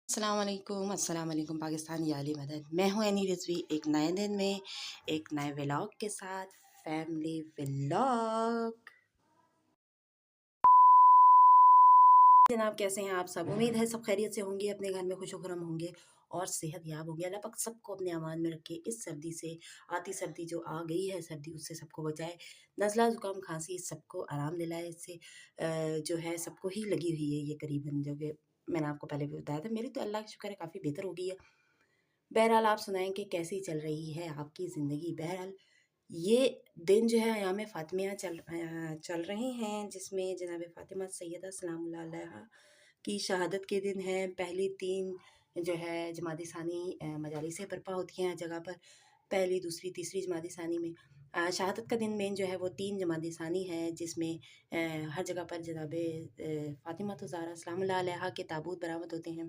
अस्सलाम वालेकुम पाकिस्तान या अली मदद। मैं हूँ एनी रिजवी, एक नए दिन में एक नए व्लॉग के साथ। Family vlog. जनाब, कैसे हैं आप सब? उम्मीद है सब खैरियत से होंगे, अपने घर में खुशो-खुर्रम होंगे और सेहत याब होंगे। अल्लाह पाक सबको अपने अमान में रखे। इस सर्दी से, आती सर्दी जो आ गई है सर्दी, उससे सबको बचाए। नज़ला ज़ुकाम खांसी सबको आराम दिलाए। इससे जो है सबको ही लगी हुई है ये करीबन, जो कि मैंने आपको पहले भी बताया था। मेरी तो अल्लाह का शुक्र है काफ़ी बेहतर हो गई है। बहरहाल आप सुनाएं कि कैसी चल रही है आपकी ज़िंदगी। बहरहाल ये दिन जो है अयाम फ़ातिमिया चल रहे हैं, जिसमें जनाब फ़ातिमा सैयदा सलामुल्लाह अलैहा की शहादत के दिन है। पहली 3 जो है जमात सानी मजालिसें बर्पा होती हैं हर जगह पर। पहली, दूसरी, तीसरी जमात सानी में शहादत का दिन मेन जो है वो 3 जमात सानी है, जिसमें हर जगह पर जनाब फ़ातिमा तो ज़हरा सलामुल्लाह अलैहा के ताबूत बरामद होते हैं।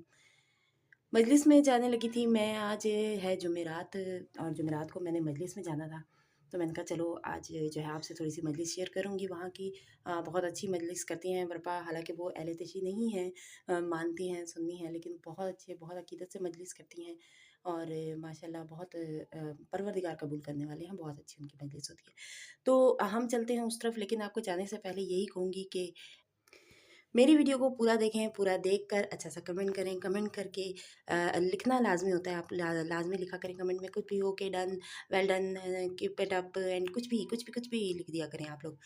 मजलिस में जाने लगी थी मैं। आज है जुमेरात और जुमेरात को मैंने मजलिस में जाना था, तो मैंने कहा चलो आज जो है आपसे थोड़ी सी मजलिस शेयर करूँगी। वहाँ की बहुत अच्छी मजलिस करती हैं बरपा। हालांकि वो अहले तशी नहीं हैं, मानती हैं, सुन्नी हैं, लेकिन बहुत अच्छे, बहुत अकीदत से मजलिस करती हैं और माशाल्लाह बहुत परवरदिगार कबूल करने वाले हैं। बहुत अच्छी उनकी मजलिस होती है। तो हम चलते हैं उस तरफ, लेकिन आपको जाने से पहले यही कहूँगी कि मेरी वीडियो को पूरा देखें। पूरा देखकर अच्छा सा कमेंट करें। कमेंट करके लिखना लाज़मी होता है। आप लाज़मी लिखा करें कमेंट में। कुछ भी हो के done, well done, keep it up and कुछ भी लिख दिया करें आप लोग।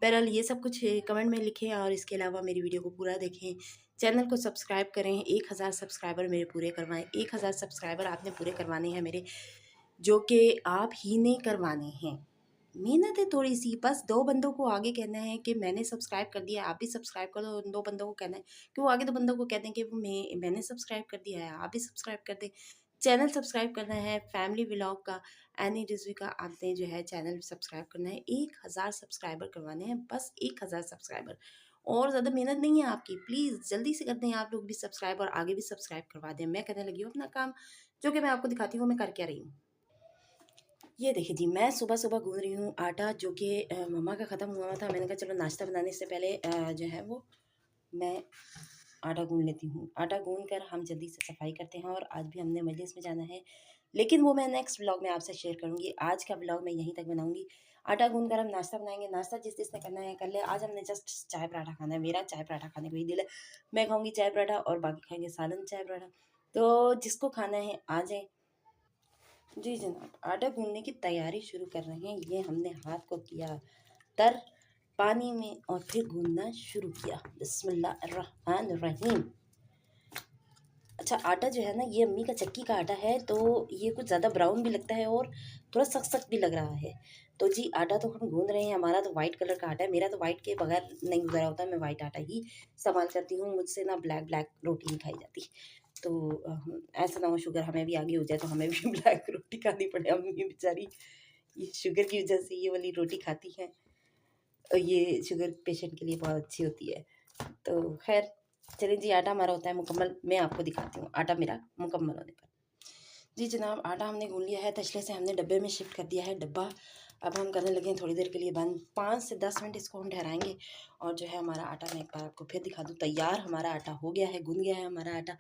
बहरहाल ये सब कुछ कमेंट में लिखें और इसके अलावा मेरी वीडियो को पूरा देखें। चैनल को सब्सक्राइब करें। 1000 सब्सक्राइबर मेरे पूरे करवाएँ। 1000 सब्सक्राइबर आपने पूरे करवाने हैं मेरे, जो कि आप ही ने करवाने हैं। मेहनत है थोड़ी-सी, बस 2 बंदों को आगे कहना है कि मैंने सब्सक्राइब कर दिया, आप भी सब्सक्राइब कर दो। उन 2 बंदों को कहना है कि वो आगे 2 बंदों को कह दें कि वो मैंने सब्सक्राइब कर दिया है, आप भी सब्सक्राइब कर दें। चैनल सब्सक्राइब करना है फैमिली व्लॉग का, एनी रिजवी का आपने जो है चैनल सब्सक्राइब करना है। 1000 सब्सक्राइबर करवाने हैं, बस 1000 सब्सक्राइबर। और ज़्यादा मेहनत नहीं है आपकी, प्लीज़ जल्दी से कर दें आप लोग भी सब्सक्राइब और आगे भी सब्सक्राइब करवा दें। मैं करने लगी हूँ अपना काम, जो कि मैं आपको दिखाती हूँ मैं कर क्या रही हूँ। ये देखिए जी, मैं सुबह-सुबह गूँध रही हूँ आटा, जो कि मम्मा का ख़त्म हुआ था। मैंने कहा चलो नाश्ता बनाने से पहले जो है वो मैं आटा गूँध लेती हूँ। आटा गूँध कर हम जल्दी से सफाई करते हैं और आज भी हमने मजलिस में जाना है, लेकिन वो मैं नेक्स्ट व्लॉग में आपसे शेयर करूँगी। आज का व्लॉग मैं यहीं तक बनाऊँगी। आटा गूँध कर हम नाश्ता बनाएँगे। नाश्ता जिसने करना है कर ले। आज हमने जस्ट चाय पराठा खाना है। मेरा चाय पराठा खाने का भी दिल है। मैं खाऊँगी चाय पराठा और बाकी खाएँगे सालन चाय पराठा। तो जिसको खाना है आ जाए। जी जनाब, आटा गूँधने की तैयारी शुरू कर रहे हैं। ये हमने हाथ को किया तर पानी में और फिर गूँधना शुरू किया। बिस्मिल्लाहिर्रहमानिर्रहीम। अच्छा, आटा जो है ना, ये अम्मी का चक्की का आटा है, तो ये कुछ ज़्यादा ब्राउन भी लगता है और थोड़ा सख्त भी लग रहा है। तो जी आटा तो हम गूँध रहे हैं। हमारा तो वाइट कलर का आटा है। मेरा तो वाइट के बगैर नहीं गुजारा होता। मैं वाइट आटा ही इस्तेमाल करती हूँ। मुझसे ना ब्लैक रोटी नहीं खाई जाती। तो ऐसा ना हो शुगर हमें भी आगे हो जाए तो हमें भी ब्लैक रोटी खानी पड़े। अम्मी बेचारी ये शुगर की वजह से ये वाली रोटी खाती हैं और ये शुगर पेशेंट के लिए बहुत अच्छी होती है। तो खैर चलिए जी, आटा हमारा होता है मुकम्मल। मैं आपको दिखाती हूँ आटा मेरा मुकम्मल होने पर। जी जनाब, आटा हमने गूँध लिया है। तसले से हमने डब्बे में शिफ्ट कर दिया है डब्बा। अब हम करने लगे हैं थोड़ी देर के लिए बंद। 5 से 10 मिनट इसको हम ठहराएँगे और जो है हमारा आटा मैं एक बार आपको फिर दिखा दूँ। तैयार हमारा आटा हो गया है, गूँध गया है हमारा आटा।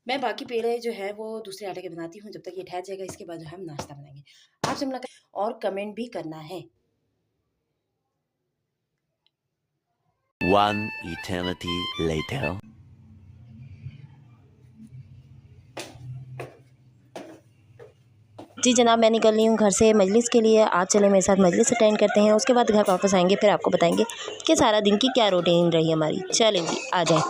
मैं बाकी पेड़े जो है वो दूसरे आटे के बनाती हूँ, जब तक ये ठहर जाएगा। इसके बाद जो है हम नाश्ता बनाएँगे। आपसे मुलाकात और कमेंट भी करना है। One eternity later. जी जनाब, मैं निकल रही हूँ घर से मजलिस के लिए। आप चले मेरे साथ मजलिस अटेंड करते हैं। उसके बाद घर वापस आएंगे, फिर आपको बताएंगे कि सारा दिन की क्या रूटीन रही हमारी। चलें जी, आ जाएं।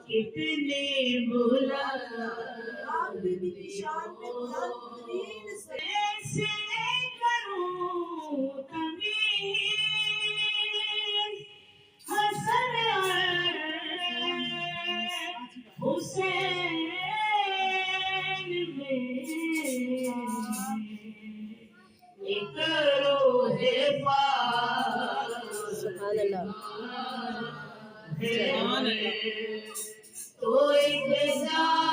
कितने बुला आप भी निशान पे बुला कैसे करूं तमीज़ हसन हुसैन में एक रोज़े सुभान अल्लाह। तो एक जान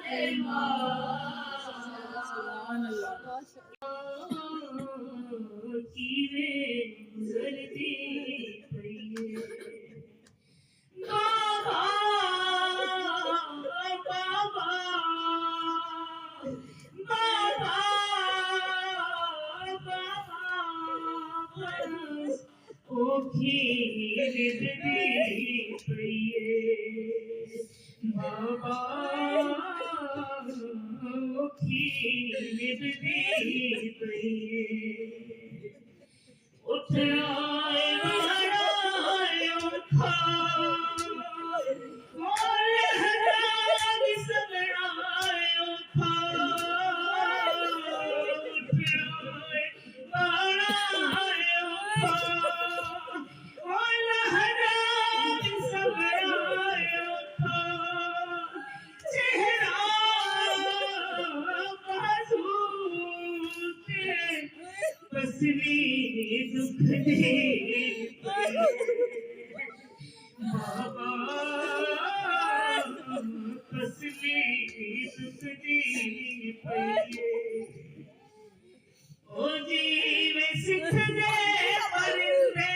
फातिमा की वे गुजरती पई बाबा बाबा बाबा बाबा ओ खीर दी पई बाबा ओ खीर दी पई उठ आए उठा और हराग सबराए उठा उठ आए उठा और हराग सबराए उठा चेहरा बसनी दुख दे बाबा बसनी दुख दी पई ओ जी में सिख दे परिंदे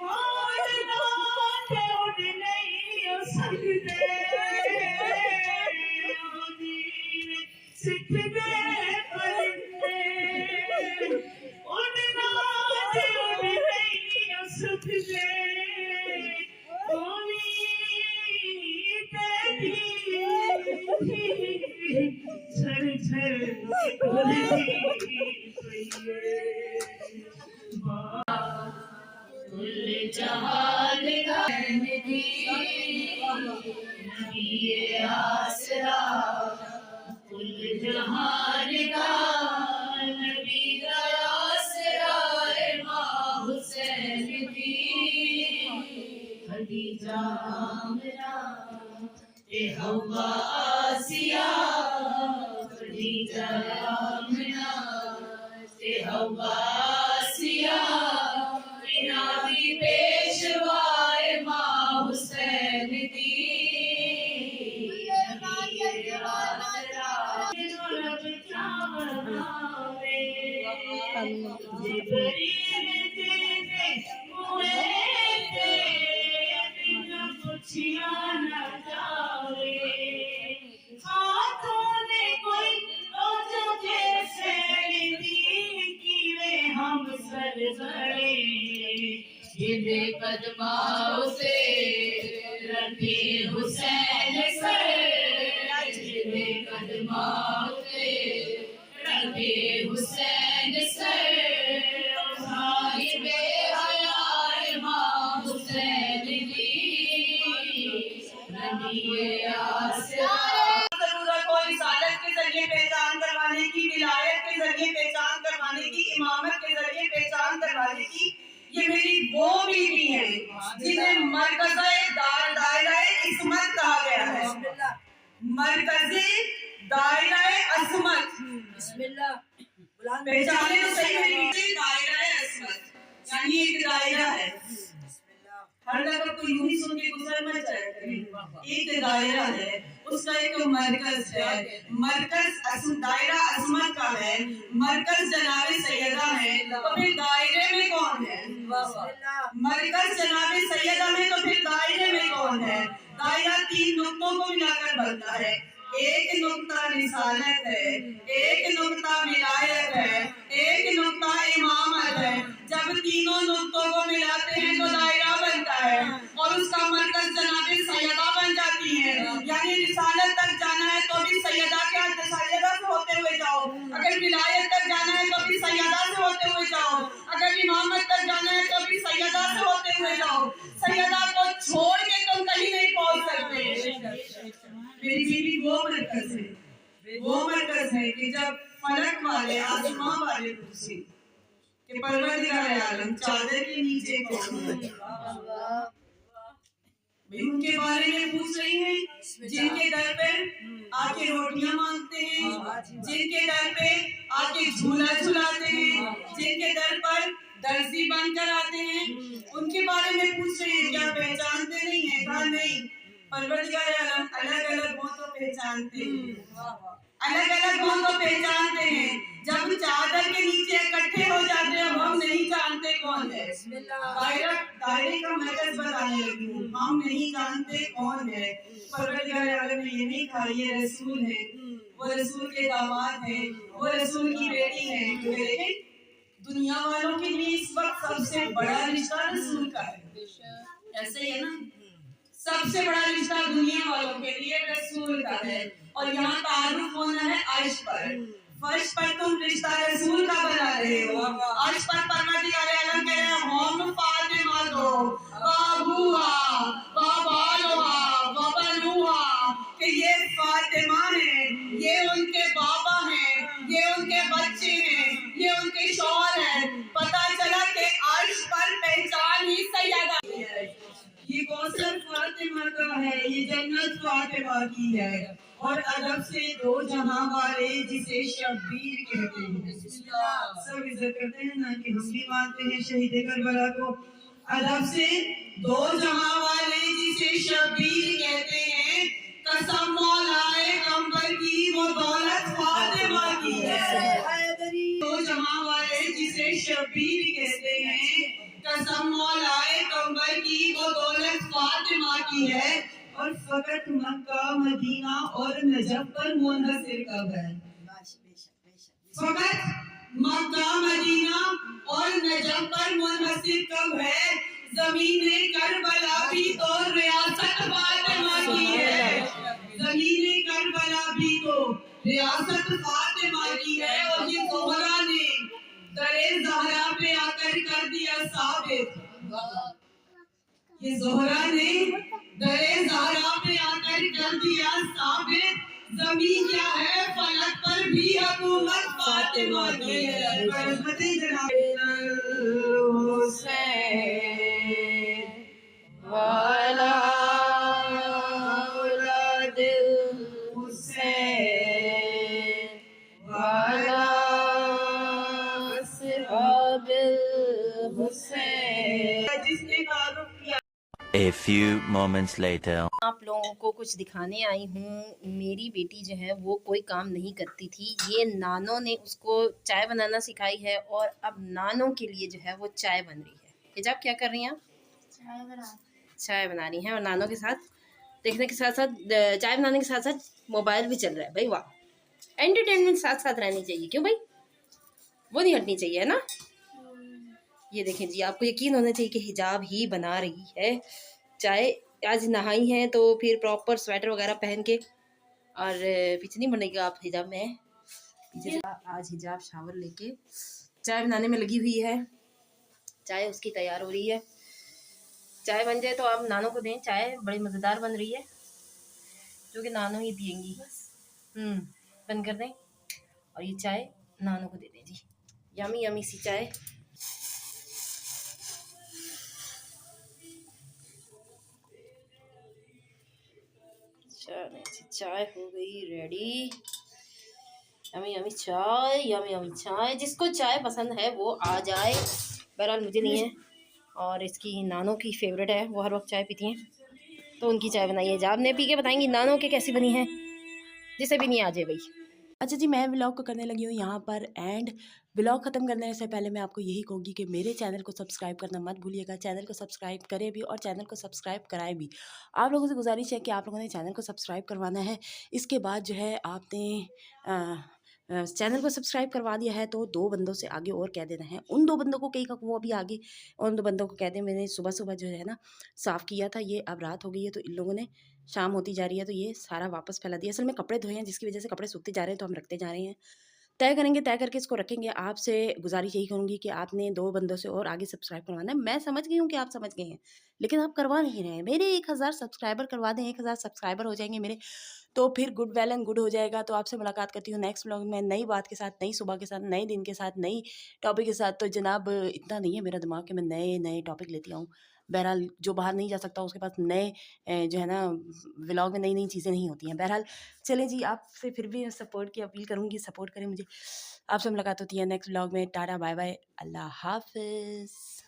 और नाते उड़ नहीं हो सकते ओ जी में सिख दे परिंदे उड़ना ते उड़ नहीं हो सकते कोनी तेरी झर झर उड़ती पई कुल जहान का नबी नबी आसरा कुल जहान का नबी आसरा मां हुसैन दी खदीजा आमना ए हवा आसिया खदीजा आमना ए हवा आसिया बिना भी पेशवाए मां हुसैन दी कदमाओं से रखे हुसैन सर जिने कदमाओं से रखे हुसैन सर भाई बेहयाए मां हुसैन दी नबी आसरा जरूरत हो रिसालत के जरिए पहचान करवाने की विलायत के जरिए पहचान करवाने की इमामत के जरिए पहचान करवाने की ये मेरी वो बीवी है जिन्हें मरकज़े दायरा इस्मत कहा गया है मरकज़े दायरा इस्मत पहचाने तो सही है दायरा इस्मत यानी एक दायरा है हर जगह को यूं ही सुन के गुजर मत जाए एक दायरा है उसका एक मरकज है मरकज दायरा अजमत का है मरकज जनाबे सैयदा है तो फिर दायरे में कौन है मरकज जनाबे सैयदा में तो फिर दायरे में कौन है दायरा 3 नुक्तों को मिलाकर बनता है एक नुक्ता रिसालत है एक नुक्ता विलायत है एक नुक्ता इमामत है जब तीनों नुक्तों को मिलाते हैं तो दायरा बनता है और उसका मरकज जनाबे सैयदा बन जाती है यानी रिसालत तक जाना है तो भी सैयदा के सैयदा से होते हुए जाओ अगर विलायत तक जाना है तो भी सैयदा से होते हुए जाओ अगर इमामत तक जाना है तो भी सैयदा से होते हुए जाओ सैयदा को छोड़ के तुम कहीं नहीं पहुंच सकते मेरी बीवी वो मरकज है कि जब फलक वाले आसमां वाले पूछे कि परवरदिगार आलम चादर के नीचे कौन है, भाई उनके बारे में पूछ रही है जिनके दर पे आके रोटियां मांगते हैं, जिनके दर पे आके झूला झुलाते हैं, जिनके दर पर दर्जी बनकर आते हैं, उनके बारे में पूछ रहे हैं। क्या पहचानते नहीं है? कहा नहीं, परवरदिगार आलम अलग अलग हो तो पहचानते हैं, अलग अलग हो तो पहचानते हैं। जब चादर के नीचे इकट्ठे हो जाते हैं हम नहीं जानते कौन है। दायरे का मरकज बताने लगी हूँ, हम नहीं जानते कौन है। परवरदिगार आलम ने ये नहीं कहा ये रसूल है, वो रसूल के दामाद है, वो रसूल की बेटी है। लेकिन दुनिया वालों के लिए इस वक्त सबसे बड़ा रिश्ता रसूल का है, ऐसे ही है ना। सबसे बड़ा रिश्ता दुनिया वालों के लिए रसूल का है। और यहाँ तारुफ होना है अर्श पर। फर्श पर तुम रिश्ता रसूल का बना रहे हो, अर्श पर परवरदिगार आलम कह रहे हैं हम फातिमा दो बाबूहा बाबालुहा बाबलुहा, कि ये फातिमा है, ये उनके बाबा हैं, ये उनके बच्चे हैं, ये उनके शौहर हैं। पता चला कि अर्श पर पहचान ही सैयदा है। ये कौसर फातिमा का है, ये जन्नत फातिमा की है। और अदब से दो जहां वाले जिसे शब्बीर कहते हैं, सब इज्जत करते हैं ना, कि हम भी मानते हैं शहीद करबला को। अदब से दो जहां वाले जिसे शब्बीर कहते हैं, कसम मौलाए कंबर की वो दौलत फातिमा की है। दो जहां वाले जिसे शब्बीर कहते हैं, कसम मौलाए कंबर की वो दौलत फातिमा की है। और फकत मक्का मदीना और नजफ पर मुनहसिर कब है? फकत मक्का मदीना और नजफ पर मुनहसिर कब है? ज़मीने करबला भी तो रियासत फातिमा की है, ज़मीने करबला भी तो रियासत फातिमा की है। और ये ज़ोहरा ने दरे ज़हरा पे आकर कर दिया साबित, ये ज़ोहरा ने दरे ज़हरा पे आकर कर दिया साबित, ज़मीन क्या है फलक पर भी हुकूमत फातिमा की है। जनाब हुसैन वाला औलाद हुसैन वाला असहाब हुसैन, जिसने तारुफ किया। A few moments later. आप लोगों को कुछ दिखाने आई हूँ। मेरी बेटी जो है वो कोई काम नहीं करती थी, ये नानो ने उसको चाय बनाना सिखाई है और अब नानो के लिए जो है वो चाय बन रही है। हिजाब क्या कर रही हैं आप? चाय बना रही हैं। और नानो के साथ देखने के साथ साथ चाय बनाने के साथ साथ मोबाइल भी चल रहा है। भाई वाह, एंटरटेनमेंट साथ साथ रहनी चाहिए, क्यों भाई? वो नहीं हटनी चाहिए, है ना। ये देखें जी, आपको यकीन होना चाहिए कि हिजाब ही बना रही है। चाय आज नहाई है तो फिर प्रॉपर स्वेटर वगैरह पहन के, और पीछे नहीं बनेगा आप हिजाब में, पीछे से आज हिजाब शावर लेके चाय बनाने में लगी हुई है। चाय उसकी तैयार हो रही है। चाय बन जाए तो आप नानो को दें। चाय बड़ी मज़ेदार बन रही है, जो कि नानो ही पियेंगी। बंद कर दें और ये चाय नानो को दे दें जी। यमी यमी सी चाय। चाय हो गई रेडी। यमी यमी चाय, यमी यमी चाय। जिसको चाय पसंद है वो आ जाए। बहरहाल मुझे नहीं है, और इसकी नानो की फेवरेट है, वो हर वक्त चाय पीती हैं, तो उनकी चाय बनाई है। जाब ने पी के बताएंगी नानो के कैसी बनी है, जिसे भी नहीं आ जाए भाई। अच्छा जी, मैं व्लॉग को करने लगी हूँ यहाँ पर एंड। व्लॉग ख़त्म करने से पहले मैं आपको यही कहूँगी कि मेरे चैनल को सब्सक्राइब करना मत भूलिएगा। चैनल को सब्सक्राइब करें भी और चैनल को सब्सक्राइब कराएं भी। आप लोगों से गुजारिश है कि आप लोगों ने चैनल को सब्सक्राइब करवाना है। इसके बाद जो है आपने चैनल को सब्सक्राइब करवा दिया है तो 2 बंदों से आगे और कह देना है। उन 2 बंदों को कई का वो अभी आगे, उन 2 बंदों को कह दें मैंने सुबह सुबह जो है ना साफ़ किया था, ये अब रात हो गई है तो इन लोगों ने शाम होती जा रही है तो ये सारा वापस फैला दिया। असल में कपड़े धोए हैं जिसकी वजह से कपड़े सूखते जा रहे हैं तो हम रखते जा रहे हैं। तय करेंगे, तय करके इसको रखेंगे। आपसे गुज़ारिश यही करूँगी कि आपने 2 बंदों से और आगे सब्सक्राइब करवाना है। मैं समझ गई हूँ कि आप समझ गए हैं, लेकिन आप करवा नहीं रहे हैं। मेरे 1000 सब्सक्राइबर करवा दें, 1000 सब्सक्राइबर हो जाएँगे मेरे, तो फिर गुड वेल एंड गुड हो जाएगा। तो आपसे मुलाकात करती हूँ नेक्स्ट व्लॉग में, नई बात के साथ, नई सुबह के साथ, नए दिन के साथ, नई टॉपिक के साथ। तो जनाब इतना नहीं है मेरा दिमाग कि मैं नए-नए टॉपिक लेती आऊँ। बहरहाल जो बाहर नहीं जा सकता उसके पास नए जो है ना व्लॉग में नई-नई चीज़ें नहीं होती हैं। बहरहाल चलें जी, आपसे फिर भी सपोर्ट की अपील करूँगी, सपोर्ट करें मुझे। आपसे मुलाकात होती है नेक्स्ट व्लॉग में। टाटा, बाय-बाय, अल्लाह हाफ़िज़।